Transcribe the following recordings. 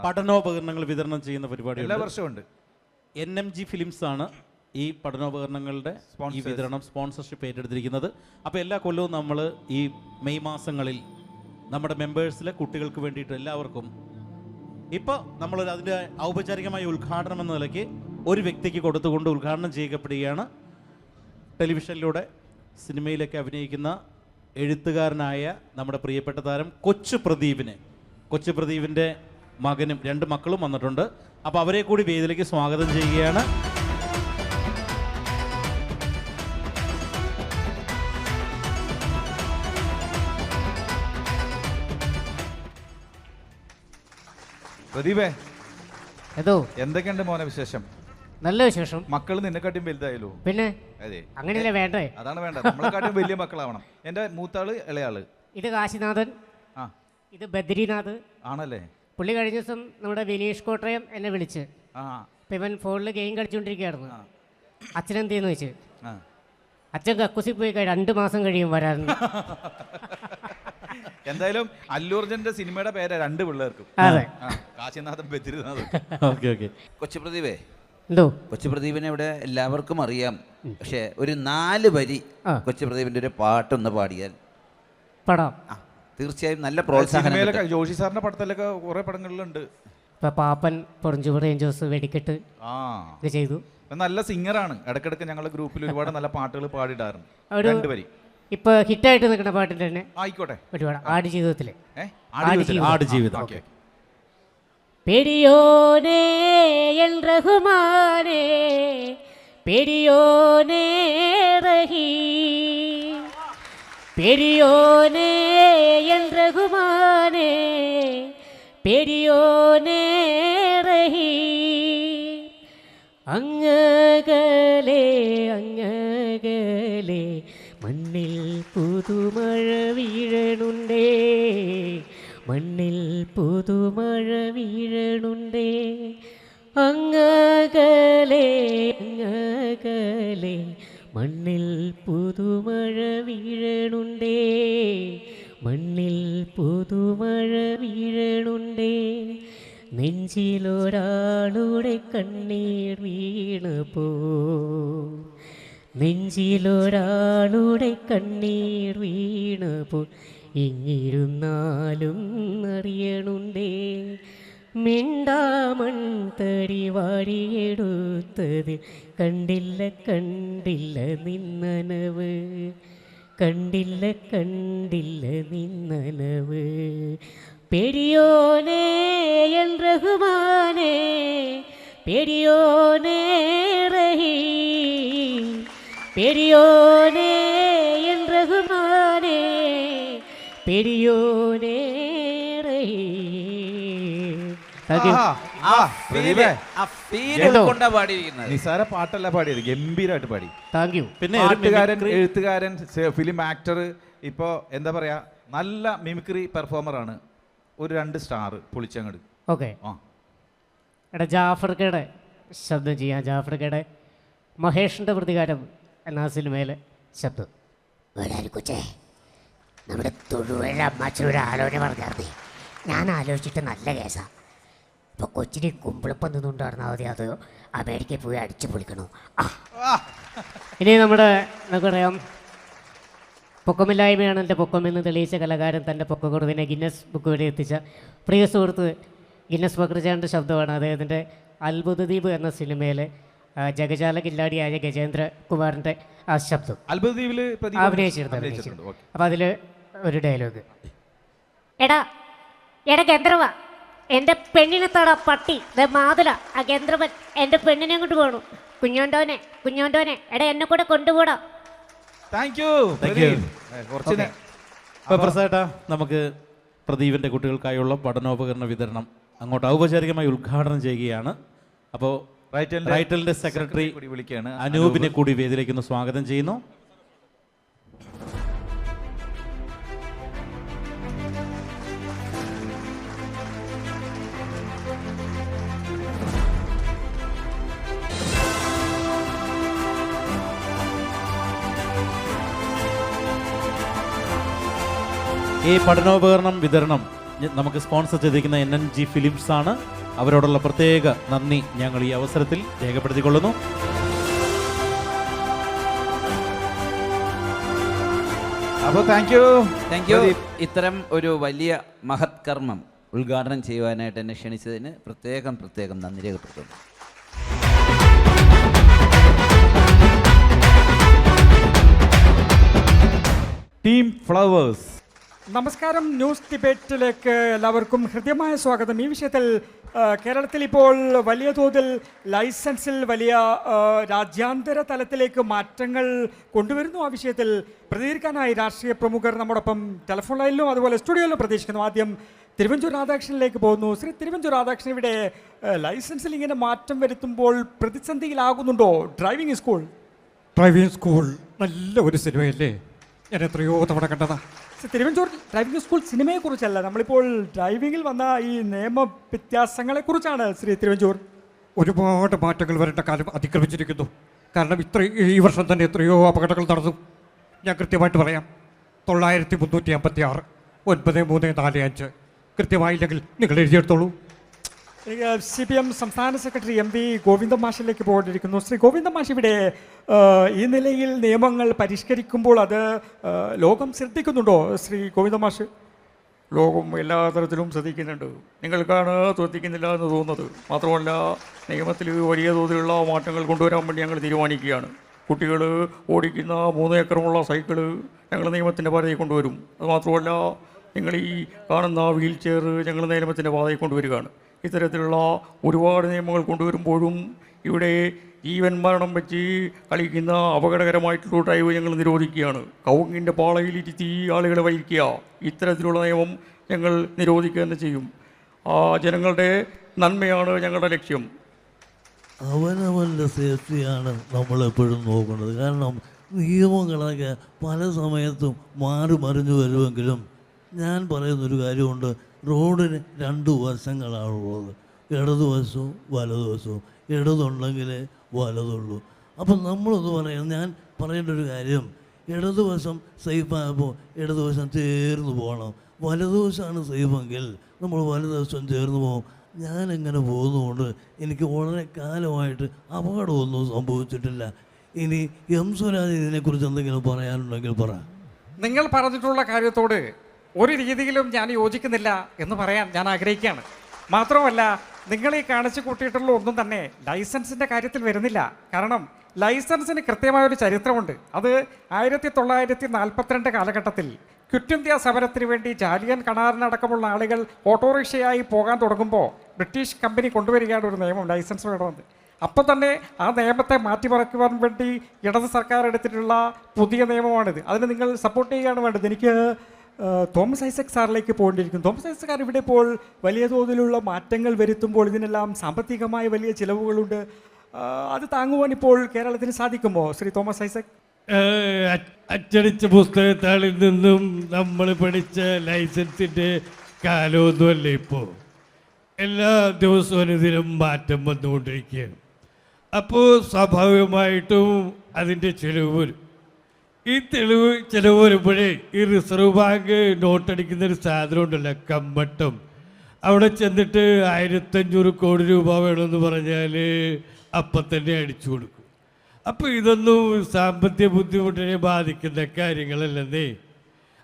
പഠനോപകരണങ്ങൾ വിതരണം ചെയ്യുന്ന പരിപാടി എല്ലാ വർഷവും ഉണ്ട്. NMG ഫിലിംസ് ആണ് ഈ പഠനോപകരണങ്ങളുടെ ഈ വിതരണം സ്പോൺസർഷിപ്പ് ഏറ്റെടുത്തിരിക്കുന്നത്. അപ്പോൾ എല്ലാ കൊല്ലവും നമ്മൾ ഈ മെയ് മാസങ്ങളിൽ നമ്മുടെ മെമ്പേഴ്സിലെ കുട്ടികൾക്ക് വേണ്ടിയിട്ട് എല്ലാവർക്കും ഇപ്പോൾ നമ്മൾ അതിൻ്റെ ഔപചാരികമായ ഉദ്ഘാടനം എന്ന നിലയ്ക്ക് ഒരു വ്യക്തിക്ക് കൊടുത്തുകൊണ്ട് ഉദ്ഘാടനം ചെയ്യപ്പെടുകയാണ്. ടെലിവിഷനിലൂടെ സിനിമയിലൊക്കെ അഭിനയിക്കുന്ന എഴുത്തുകാരനായ നമ്മുടെ പ്രിയപ്പെട്ട താരം കൊച്ചു പ്രദീപിൻ്റെ മകനും 2 മക്കളും വന്നിട്ടുണ്ട്. അപ്പോൾ അവരെ കൂടി വേദിയിലേക്ക് സ്വാഗതം ചെയ്യുകയാണ്. പ്രദീപേ, എന്തോ എന്തൊക്കെയുണ്ട് മോനെ വിശേഷം? നല്ല വിശേഷം. മക്കൾ നിന്നെക്കാട്ടും വലുതായല്ലോ. പിന്നെ അതെ, അങ്ങനെയല്ലേ വേണ്ടേ? അതാണ് വേണ്ടത്. നമ്മളെക്കാട്ടും വലിയ മക്കളാവണം. എൻ്റെ മൂത്താള് ഇളയാള്. ഇത് കാശിനാഥൻ, ഇത് ബദ്രിനാഥ് ആണല്ലേ. പുള്ളി കഴിഞ്ഞ ദിവസം നമ്മുടെ വിനീഷ് കോട്ടയം എന്നെ വിളിച്ച് ഇപ്പം ഇവൻ ഫോണിൽ ഗെയിം കളിച്ചുകൊണ്ടിരിക്കുകയായിരുന്നു. അച്ഛനെന്തെന്ന് ചോദിച്ചു. അച്ഛൻ കക്കുസി പോയി 2 മാസം കഴിയും വരാൻ. എന്തായാലും അല്ലൂർജന്റെ സിനിമയുടെ പേര് 2 പിള്ളേർക്കും. അതെ, കാശിനാഥൻ ബദ്രിനാഥും. കൊച്ചു പ്രദീപേ, എന്തോ കൊച്ചു പ്രദീപിനെ ഇവിടെ എല്ലാവർക്കും അറിയാം. പക്ഷെ ഒരു 4 വരി കൊച്ചു പ്രദീപിന്റെ ഒരു പാട്ടൊന്ന് പാടിയാൽ പടം തീർച്ചയായും നല്ല പ്രോത്സാഹനം. ജോഷി സാറിന്റെ പടത്തിലൊക്കെ കുറെ പടങ്ങളിലുണ്ട്. ഇപ്പൊ പാപ്പൻ, പൊറഞ്ചൂർ ഏഞ്ചോസ്, വെടിക്കെട്ട് ഇത് ചെയ്തു. നല്ല സിംഗറാണ്. ഇടയ്ക്കിടയ്ക്ക് ഞങ്ങളുടെ ഗ്രൂപ്പിൽ ഒരുപാട് നല്ല പാട്ടുകൾ പാടിയിടാറുണ്ട്. 2 വരി ഇപ്പൊ ഹിറ്റായിട്ട് നിൽക്കുന്ന പാട്ടിന്റെ തന്നെ ആയിക്കോട്ടെ. ഒരുപാട് ആടുജീവിതത്തിലെ ആടുജീവിതം. പെരിയോനേ എൽ റഹ്മാനേ പെരിയോനേ റഹീം പെരിയോനേ എൽ റഹ്മാനേ പെരിയോനേ റഹീം അങ്ങകലേ മണ്ണിൽ പുതുമഴ വീഴണുണ്ടേ മണ്ണിൽ പുതുമഴ വീഴണുണ്ടേ അങ്ങകലേ മണ്ണിൽ പുതുമഴ വീഴണുണ്ടേ മണ്ണിൽ പുതുമഴ വീഴണുണ്ടേ നെഞ്ചിലൊരാളുടെ കണ്ണീർ വീണപ്പോ നെഞ്ചിലൊരാളുടെ കണ്ണീർ വീണപ്പോൾ ഇങ്ങിരുന്നാലും അറിയണുണ്ടേ മിണ്ടാമൺ തടി വാരിയെടുത്തത് കണ്ടില്ല നിന്നനവ് കണ്ടില്ല നിന്നനവ് പെരിയോനേ എൽ റഹ്മാനേ പെരിയോനേ റഹീം പെരിയോനേ എൽ റഹ്മാനേ പെരിയോനേ റഹീം. നിസാര പാട്ടല്ല പാടിയത്, ഗംഭീരമായിട്ട് പാടി. Thank you. പിന്നെ എഴുത്തുകാരൻ, ഫിലിം ആക്ടർ, ഇപ്പോൾ എന്താ പറയാ, നല്ല മിമിക്രി പെർഫോമറാണ്. ഒരു 2 സ്റ്റാർ പൊളിച്ചങ്ങട്. ഓക്കെ, എടാ ജാഫർക്കയുടെ ശബ്ദം ചെയ്യാം. ജാഫർക്കയുടെ മഹേഷിൻ്റെ പ്രതികാരം എന്ന സിനിമയിലെ ശബ്ദം. കൊച്ചേ, നമ്മുടെ തൊഴുവഴ അമ്മച്ചൊരു ആലോചന പറഞ്ഞാർന്നേ. ഞാൻ ആലോചിച്ചിട്ട് നല്ല കേസാണ്. ഇപ്പോൾ കൊച്ചിന് കുമ്പിളപ്പം നിന്നുകൊണ്ടായിരുന്നാൽ മതി, അത് അമേരിക്കയിൽ പോയി അടിച്ചു പൊളിക്കണോ? ഇനി നമുക്കറിയാം, പൊക്കമില്ലായ്മയാണ് എൻ്റെ പൊക്കമെന്ന് തെളിയിച്ച കലാകാരൻ തൻ്റെ പൊക്കക്കുറവിനെ ഗിന്നസ് ബുക്ക് വരെ എത്തിച്ച പ്രിയ സുഹൃത്ത് ഗിന്നസ് ബക്രജാൻ്റെ ശബ്ദമാണ്. അദ്ദേഹത്തിൻ്റെ അത്ഭുതദ്വീപ് എന്ന സിനിമയിലെ ജഗജാല കില്ലാടിയായ ഗജേന്ദ്ര കുമാറിൻ്റെ ആ ശബ്ദം അഭിനയിച്ചിട്ടുണ്ട്. അപ്പോൾ അതിൽ ഒരു ഡയലോഗ്. എടാ ഗന്ധർവ, എൻ്റെ പെണ്ണിനെ തട പട്ടി മാതുല. ആ ഗന്ധർവൻ എൻ്റെ പെണ്ണിനെ അങ്ങോട്ട് പോകണു. കുഞ്ഞോണ്ടോനെ എടാ എന്നെ കൂടെ കൊണ്ടുപോടാ. പ്രസാദേട്ടാ, നമുക്ക് പ്രദീപിൻ്റെ കുട്ടികൾക്കായുള്ള പഠനോപകരണ വിതരണം അങ്ങോട്ട് ഔപചാരികമായി ഉദ്ഘാടനം ചെയ്യുകയാണ്. അപ്പോൾ റൈറ്റലിൻ്റെ സെക്രട്ടറി അനൂപിനെ കൂടി വേദിയിലേക്ക് സ്വാഗതം ചെയ്യുന്നു. ഈ പഠനോപകരണം വിതരണം നമുക്ക് സ്പോൺസർ ചെയ്തിരിക്കുന്ന NNG ഫിലിംസ് ആണ്. അവരോടുള്ള പ്രത്യേക നന്ദി ഞങ്ങൾ ഈ അവസരത്തിൽ രേഖപ്പെടുത്തിക്കൊള്ളുന്നു. അപ്പോൾ താങ്ക് യു. ഇത്തരം ഒരു വലിയ മഹത് കർമ്മം ഉദ്ഘാടനം ചെയ്യുവാനായിട്ട് എന്നെ ക്ഷണിച്ചതിന് പ്രത്യേകം നന്ദി രേഖപ്പെടുത്തുന്നു. Team flowers. നമസ്കാരം. ന്യൂസ് ഡിബേറ്റിലേക്ക് എല്ലാവർക്കും ഹൃദ്യമായ സ്വാഗതം. ഈ വിഷയത്തിൽ കേരളത്തിൽ ഇപ്പോൾ വലിയ തോതിൽ ലൈസൻസിൽ വലിയ രാജ്യാന്തര തലത്തിലേക്ക് മാറ്റങ്ങൾ കൊണ്ടുവരുന്നു. ആ വിഷയത്തിൽ പ്രതികരിക്കാനായി രാഷ്ട്രീയ പ്രമുഖർ നമ്മോടൊപ്പം ടെലിഫോൺ ലൈനിലും അതുപോലെ സ്റ്റുഡിയോയിലും പ്രതീക്ഷിക്കുന്നു. ആദ്യം തിരുവഞ്ചൂർ രാധാകൃഷ്ണനിലേക്ക് പോകുന്നു. ശ്രീ തിരുവഞ്ചൂർ രാധാകൃഷ്ണൻ, ഇവിടെ ലൈസൻസിൽ ഇങ്ങനെ മാറ്റം വരുത്തുമ്പോൾ പ്രതിസന്ധിയിലാകുന്നുണ്ടോ ഡ്രൈവിംഗ് സ്കൂൾ? ഡ്രൈവിംഗ് സ്കൂൾ നല്ല ഒരു സിനിമയല്ലേ, ഞാൻ എത്രയോ തവണ കണ്ടതാ. തിരുവഞ്ചൂർ, ഡ്രൈവിംഗ് സ്കൂൾ സിനിമയെക്കുറിച്ചല്ല, നമ്മളിപ്പോൾ ഡ്രൈവിംഗിൽ വന്ന ഈ നിയമ വ്യത്യാസങ്ങളെക്കുറിച്ചാണ് ശ്രീ തിരുവഞ്ചൂർ. ഒരുപാട് മാറ്റങ്ങൾ വരേണ്ട കാലം അതിക്രമിച്ചിരിക്കുന്നു. കാരണം ഈ വർഷം തന്നെ എത്രയോ അപകടങ്ങൾ നടന്നു. ഞാൻ കൃത്യമായിട്ട് പറയാം. 9356 9345 കൃത്യമായില്ലെങ്കിൽ നിങ്ങൾ എഴുതിയെടുത്തോളൂ. CPM സംസ്ഥാന സെക്രട്ടറി MV ഗോവിന്ദൻ മാഷിലേക്ക് പോകേണ്ടിയിരിക്കുന്നു. ശ്രീ ഗോവിന്ദൻ മാഷ്, ഇവിടെ ഈ നിലയിൽ നിയമങ്ങൾ പരിഷ്കരിക്കുമ്പോൾ അത് ലോകം ശ്രദ്ധിക്കുന്നുണ്ടോ ശ്രീ ഗോവിന്ദൻ മാഷ്? ലോകം എല്ലാ തരത്തിലും ശ്രദ്ധിക്കുന്നുണ്ട്. നിങ്ങൾക്കാണ് ശ്രദ്ധിക്കുന്നില്ല എന്ന് തോന്നുന്നത്. മാത്രമല്ല, നിയമത്തിൽ വലിയ തോതിലുള്ള മാറ്റങ്ങൾ കൊണ്ടുവരാൻ വേണ്ടി ഞങ്ങൾ തീരുമാനിക്കുകയാണ്. കുട്ടികൾ ഓടിക്കുന്ന 3 ഏക്കറുമുള്ള സൈക്കിള് ഞങ്ങൾ നിയമത്തിൻ്റെ പാതയിൽ കൊണ്ടുവരും. അതുമാത്രമല്ല, നിങ്ങൾ ഈ കാണുന്ന വീൽ ചെയർ ഞങ്ങൾ നിയമത്തിൻ്റെ പാതയിൽ കൊണ്ടുവരികയാണ്. ഇത്തരത്തിലുള്ള ഒരുപാട് നിയമങ്ങൾ കൊണ്ടുവരുമ്പോഴും ഇവിടെ ജീവൻ മരണം വെച്ച് കളിക്കുന്ന അപകടകരമായിട്ടുള്ള ഡ്രൈവ് ഞങ്ങൾ നിരോധിക്കുകയാണ്. കവുങ്ങിൻ്റെ പാളയിലിരുത്തി ആളുകളെ വഹിക്കുക, ഇത്തരത്തിലുള്ള നിയമം ഞങ്ങൾ നിരോധിക്കുക തന്നെ ചെയ്യും. ജനങ്ങളുടെ നന്മയാണ് ഞങ്ങളുടെ ലക്ഷ്യം. അവനവൻ്റെ സേഫ്റ്റിയാണ് നമ്മളെപ്പോഴും നോക്കുന്നത്. കാരണം നിയമങ്ങളൊക്കെ പല സമയത്തും മാറി മറിഞ്ഞു വരുമെങ്കിലും ഞാൻ പറയുന്നൊരു കാര്യമുണ്ട്, റോഡിന് 2 വശങ്ങളാണുള്ളത്, ഇടതുവശവും വലതുവശവും. ഇടതുണ്ടെങ്കിലേ വലതുള്ളൂ. അപ്പം നമ്മളൊന്ന് പറയാം, ഞാൻ പറയേണ്ട ഒരു കാര്യം, ഇടതുവശം സേഫായപ്പോൾ ഇടതുവശം ചേർന്ന് പോകണം, വലതുവശമാണ് സേഫെങ്കിൽ നമ്മൾ വലതുവശം ചേർന്ന് പോകും. ഞാനെങ്ങനെ പോകുന്നതുകൊണ്ട് എനിക്ക് വളരെ കാലമായിട്ട് അപകടമൊന്നും സംഭവിച്ചിട്ടില്ല. ഇനി സ്വരാജ് ഇതിനെക്കുറിച്ച് എന്തെങ്കിലും പറയാനുണ്ടെങ്കിൽ പറ. നിങ്ങൾ പറഞ്ഞിട്ടുള്ള കാര്യത്തോട് ഒരു രീതിയിലും ഞാൻ യോജിക്കുന്നില്ല എന്ന് പറയാൻ ഞാൻ ആഗ്രഹിക്കുകയാണ്. മാത്രമല്ല, നിങ്ങൾ ഈ കാണിച്ചു കൂട്ടിയിട്ടുള്ള ഒന്നും തന്നെ ലൈസൻസിൻ്റെ കാര്യത്തിൽ വരുന്നില്ല. കാരണം ലൈസൻസിന് കൃത്യമായൊരു ചരിത്രമുണ്ട്. അത് 1942 കാലഘട്ടത്തിൽ ക്വിറ്റ് ഇന്ത്യ സമരത്തിന് വേണ്ടി ജാലിയൻ കണാറിനടക്കമുള്ള ആളുകൾ ഓട്ടോറിക്ഷയായി പോകാൻ തുടങ്ങുമ്പോൾ ബ്രിട്ടീഷ് കമ്പനി കൊണ്ടുവരികയാണ് ഒരു നിയമം, ലൈസൻസ് വേണമെന്ന്. അപ്പോൾ തന്നെ ആ നിയമത്തെ മാറ്റിമറിക്കുവാൻ വേണ്ടി ഇടത് സർക്കാർ എടുത്തിട്ടുള്ള പുതിയ നിയമമാണിത്. അതിന് നിങ്ങൾ സപ്പോർട്ട് ചെയ്യുകയാണ് വേണ്ടത്. എനിക്ക് തോമസ് ഐസക് സാറിലേക്ക് പോകേണ്ടിയിരിക്കുന്നു. തോമസ് ഐസക് സാർ, ഇവിടെ ഇപ്പോൾ വലിയ തോതിലുള്ള മാറ്റങ്ങൾ വരുത്തുമ്പോൾ ഇതിനെല്ലാം സാമ്പത്തികമായ വലിയ ചിലവുകളുണ്ട്. അത് താങ്ങുവാൻ ഇപ്പോൾ കേരളത്തിന് സാധിക്കുമോ ശ്രീ തോമസ് ഐസക്? അച്ചടിച്ച പുസ്തകത്താളിൽ നിന്നും നമ്മൾ പഠിച്ച ലൈസൻസിൻ്റെ കാലമൊന്നുമല്ല ഇപ്പോൾ. എല്ലാ ദിവസവും ഇതിലും മാറ്റം വന്നുകൊണ്ടിരിക്കുകയാണ്. അപ്പോൾ സ്വാഭാവികമായിട്ടും അതിൻ്റെ ചിലവ് വരും. ഈ ചിലവ് വരുമ്പോഴേ ഈ റിസർവ് ബാങ്ക് നോട്ടടിക്കുന്നൊരു സാധനം ഉണ്ടല്ലോ, കമ്മട്ടം, അവിടെ ചെന്നിട്ട് 1500 കോടി രൂപ വേണമെന്ന് പറഞ്ഞാൽ അപ്പം തന്നെ അടിച്ചു കൊടുക്കും. അപ്പോൾ ഇതൊന്നും സാമ്പത്തിക ബുദ്ധിമുട്ടിനെ ബാധിക്കുന്ന കാര്യങ്ങളല്ലെന്നേ.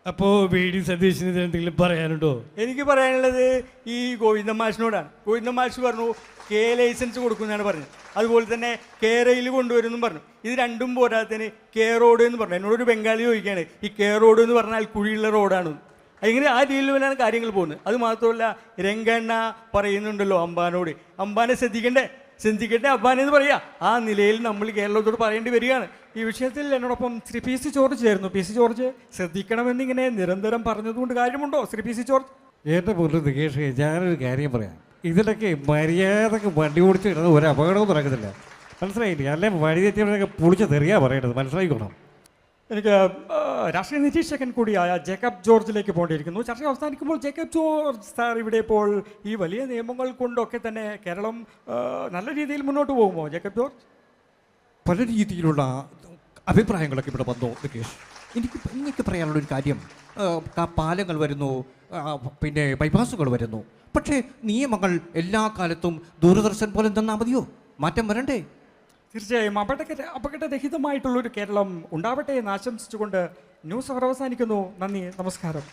അപ്പോൾ VD സതീശന് ഇതിനെന്തെങ്കിലും പറയാനുണ്ടോ? എനിക്ക് പറയാനുള്ളത് ഈ ഗോവിന്ദൻ മാഷിനോടാണ്. ഗോവിന്ദൻ മാഷ് പറഞ്ഞു K ലൈസൻസ് കൊടുക്കുമെന്നാണ് പറഞ്ഞത്. അതുപോലെ തന്നെ K റെയിൽ കൊണ്ടുവരുമെന്നും പറഞ്ഞു. ഇത് രണ്ടും പോരാത്തതിന് K റോഡ് എന്ന് പറഞ്ഞു. എന്നോടൊരു ബംഗാളി ചോദിക്കുകയാണ്, ഈ K റോഡ് എന്ന് പറഞ്ഞാൽ കുഴിയുള്ള റോഡാണ്. അങ്ങനെ ആ രീതിയിലാണ് കാര്യങ്ങൾ പോകുന്നത്. അത് മാത്രമല്ല, രംഗണ്ണ പറയുന്നുണ്ടല്ലോ അംബാനോട്, അംബാനെ ശ്രദ്ധിക്കട്ടെ അബ്ബാനെ എന്ന് പറയുക. ആ നിലയിൽ നമ്മൾ കേരളത്തോട് പറയേണ്ടി വരികയാണ്. ഈ വിഷയത്തിൽ എന്നോടൊപ്പം ശ്രീ PC ജോർജ് ചേർന്നു. PC ജോർജ്, ശ്രദ്ധിക്കണമെന്നിങ്ങനെ നിരന്തരം പറഞ്ഞതുകൊണ്ട് കാര്യമുണ്ടോ ശ്രീ PC ജോർജ്? എൻ്റെ മുന്നിൽ നികേഷ്, ഞാനൊരു കാര്യം പറയാം. ഇതിലൊക്കെ മര്യാദക്ക് വണ്ടി ഓടിച്ച് കിട്ടുന്നത് ഒരു അപകടവും നടക്കുന്നില്ല, മനസ്സിലായില്ലേ? അല്ലെ വഴി തെറ്റിയവരൊക്കെ പൊളിച്ച് തെറിയാ പറയേണ്ടത്, മനസ്സിലായിക്കോണം. എനിക്ക് രാഷ്ട്രീയ നിരീക്ഷകൻ കൂടിയായ ജേക്കബ് ജോർജിലേക്ക് പോകേണ്ടിയിരിക്കുന്നു. ചർച്ച അവസാനിക്കുമ്പോൾ ജേക്കബ് ജോർജ് സാർ, ഇവിടെ ഇപ്പോൾ ഈ വലിയ നിയമങ്ങൾ കൊണ്ടൊക്കെ തന്നെ കേരളം നല്ല രീതിയിൽ മുന്നോട്ട് പോകുമോ ജേക്കബ് ജോർജ്? പല രീതിയിലുള്ള അഭിപ്രായങ്ങളൊക്കെ ഇവിടെ വന്നു നികേഷ്. എനിക്ക് പറയാനുള്ളൊരു കാര്യം, പാലങ്ങൾ വരുന്നു, പിന്നെ ബൈപ്പാസുകൾ വരുന്നു. പക്ഷേ നിയമങ്ങൾ എല്ലാ കാലത്തും ദൂരദർശൻ പോലെ തന്നാൽ മതിയോ? മാറ്റം വരണ്ടേ? തീർച്ചയായും അപകടരഹിതമായിട്ടുള്ളൊരു കേരളം ഉണ്ടാവട്ടെ എന്ന് ആശംസിച്ചുകൊണ്ട് ന്യൂസ് അവർ അവസാനിക്കുന്നു. നന്ദി, നമസ്കാരം.